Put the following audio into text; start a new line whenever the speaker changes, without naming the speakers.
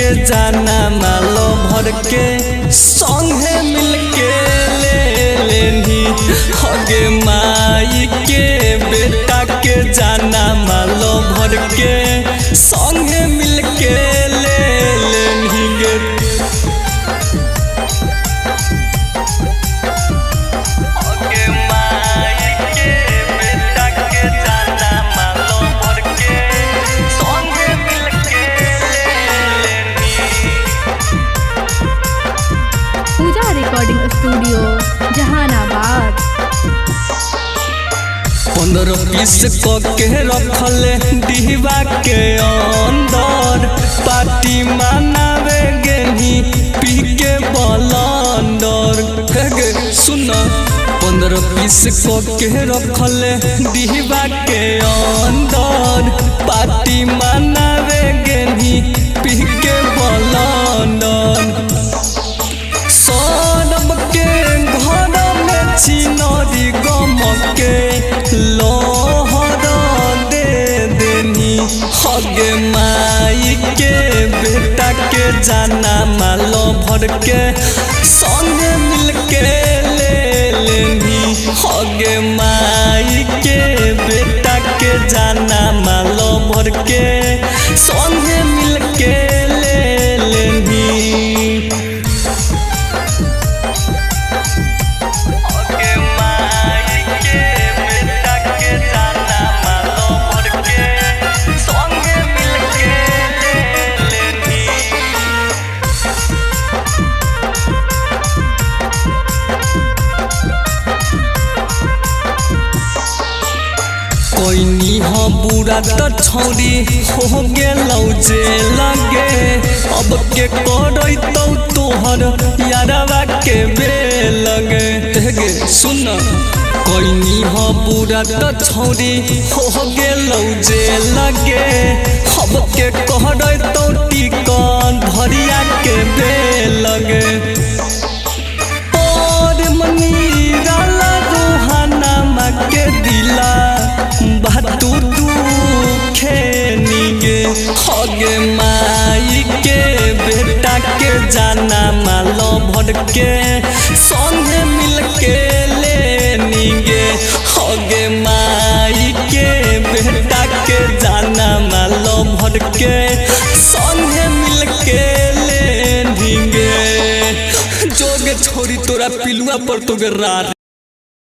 के जाना मालो भर के संगे मिलके ले लेनी हगे माई के बेटा के जाना मालो भर के संगे मिलके ले लेनी गे
रिकॉर्डिंग स्टूडियो जहानाबाद
15-20 के रखले डिहबा के अंदर पार्टी मनावे गेनी पी के बलंदर गे सुन 15-20 के रखले डिहबा के अंदर पार्टी मनावे गेनी पी के बलंदर चिनरी गम के लोहर दे देनी हगे माई के बेटा के जाना मालो भर के संगे मिलके ले लेनी हगे माई के बेटा के जाना मालो भर के संगे मिलके ले लेनी कोई हो बुरा तो छौरी हो गेलौ जे लगे अब के करई तो तोहर यारवा के बे लगे गे सुन कोई हो बुरा तो छौरी हो गेलौ जे लगे अब के करई तो टिकन भरिया के बे लगे और मनी डाला रोहाना मा के दिला बातू खेनी गे हगे माई के बेटा के जाना मालो भर के संगे मिलके लेनी गे हगे माई के बेटा के जाना मालो भर के संगे मिलके लेनी गे जोगे छोरी तोरा पिलुआ पर तो गे रात